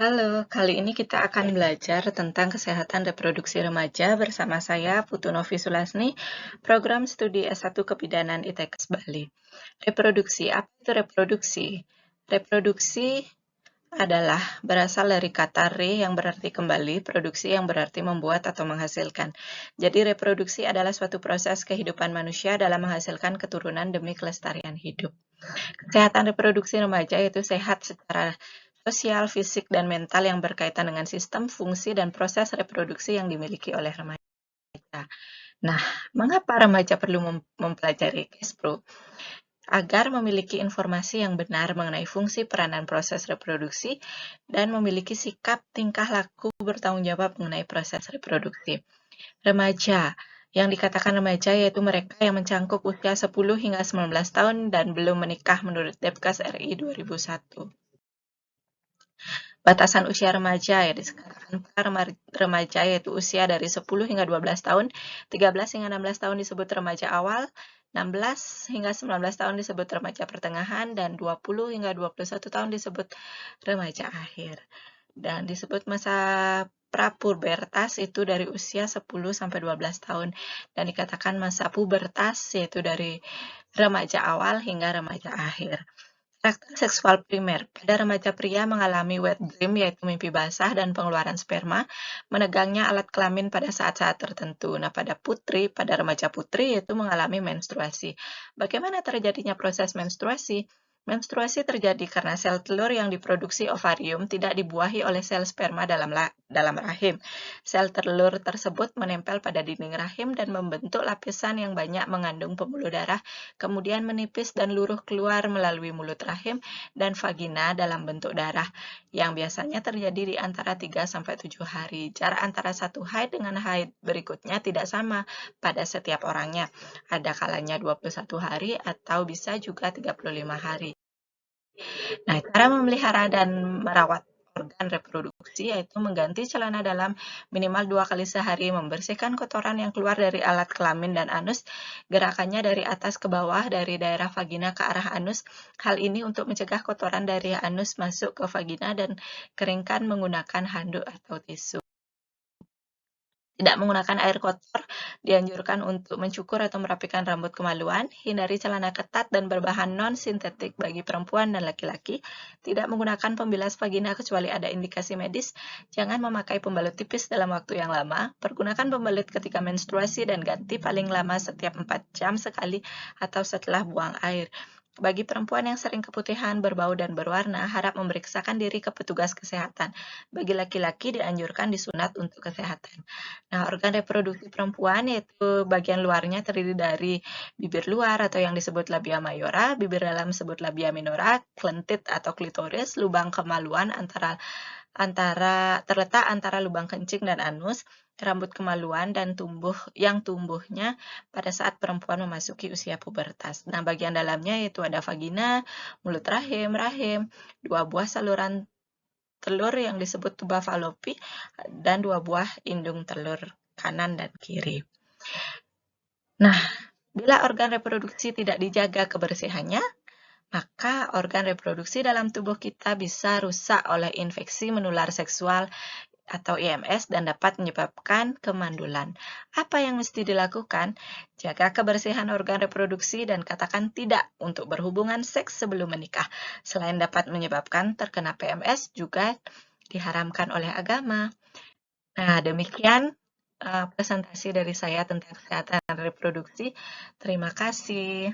Halo, kali ini kita akan belajar tentang kesehatan reproduksi remaja bersama saya, Putu Novi Sulasni, Program Studi S1 Kebidanan ITEKS Bali. Reproduksi, apa itu reproduksi? Reproduksi adalah berasal dari kata re yang berarti kembali, produksi yang berarti membuat atau menghasilkan. Jadi reproduksi adalah suatu proses kehidupan manusia dalam menghasilkan keturunan demi kelestarian hidup. Kesehatan reproduksi remaja yaitu sehat secara sosial, fisik, dan mental yang berkaitan dengan sistem, fungsi, dan proses reproduksi yang dimiliki oleh remaja. Nah, mengapa remaja perlu mempelajari CASPRO? Agar memiliki informasi yang benar mengenai fungsi, peranan, proses reproduksi, dan memiliki sikap, tingkah laku bertanggung jawab mengenai proses reproduksi. Remaja. Yang dikatakan remaja yaitu mereka yang mencangkup usia 10 hingga 19 tahun dan belum menikah menurut Depkes RI 2001. Batasan usia remaja ya dikatakan remaja yaitu usia dari 10 hingga 12 tahun, 13 hingga 16 tahun disebut remaja awal, 16 hingga 19 tahun disebut remaja pertengahan, dan 20 hingga 21 tahun disebut remaja akhir. Dan disebut masa prapubertas itu dari usia 10 sampai 12 tahun, dan dikatakan masa pubertas yaitu dari remaja awal hingga remaja akhir. Karakter seksual primer. Pada remaja pria mengalami wet dream yaitu mimpi basah dan pengeluaran sperma, menegangnya alat kelamin pada saat-saat tertentu. Nah, pada remaja putri yaitu mengalami menstruasi. Bagaimana terjadinya proses menstruasi? Menstruasi terjadi karena sel telur yang diproduksi ovarium tidak dibuahi oleh sel sperma dalam rahim. Sel telur tersebut menempel pada dinding rahim dan membentuk lapisan yang banyak mengandung pembuluh darah, kemudian menipis dan luruh keluar melalui mulut rahim dan vagina dalam bentuk darah, yang biasanya terjadi di antara 3-7 hari. Jarak antara satu haid dengan haid berikutnya tidak sama pada setiap orangnya. Ada kalanya 21 hari atau bisa juga 35 hari. Nah, cara memelihara dan merawat organ reproduksi yaitu mengganti celana dalam minimal 2 kali sehari, membersihkan kotoran yang keluar dari alat kelamin dan anus, gerakannya dari atas ke bawah, dari daerah vagina ke arah anus. Hal ini untuk mencegah kotoran dari anus masuk ke vagina dan keringkan menggunakan handuk atau tisu. Tidak menggunakan air kotor, dianjurkan untuk mencukur atau merapikan rambut kemaluan, hindari celana ketat dan berbahan non-sintetik bagi perempuan dan laki-laki, tidak menggunakan pembilas vagina kecuali ada indikasi medis, jangan memakai pembalut tipis dalam waktu yang lama, pergunakan pembalut ketika menstruasi dan ganti paling lama setiap 4 jam sekali atau setelah buang air. Bagi perempuan yang sering keputihan, berbau, dan berwarna, harap memeriksakan diri ke petugas kesehatan. Bagi laki-laki dianjurkan disunat untuk kesehatan. Nah, organ reproduksi perempuan yaitu bagian luarnya terdiri dari bibir luar atau yang disebut labia mayora, bibir dalam disebut labia minora, klentit atau klitoris, lubang kemaluan terletak antara lubang kencing dan anus, rambut kemaluan dan tumbuhnya pada saat perempuan memasuki usia pubertas. Nah, bagian dalamnya yaitu ada vagina, mulut rahim, dua buah saluran telur yang disebut tuba falopi, dan 2 buah indung telur kanan dan kiri. Nah, bila organ reproduksi tidak dijaga kebersihannya, maka organ reproduksi dalam tubuh kita bisa rusak oleh infeksi menular seksual atau IMS dan dapat menyebabkan kemandulan. Apa yang mesti dilakukan? Jaga kebersihan organ reproduksi dan katakan tidak untuk berhubungan seks sebelum menikah. Selain dapat menyebabkan terkena PMS, juga diharamkan oleh agama. Nah, demikian presentasi dari saya tentang kesehatan reproduksi. Terima kasih.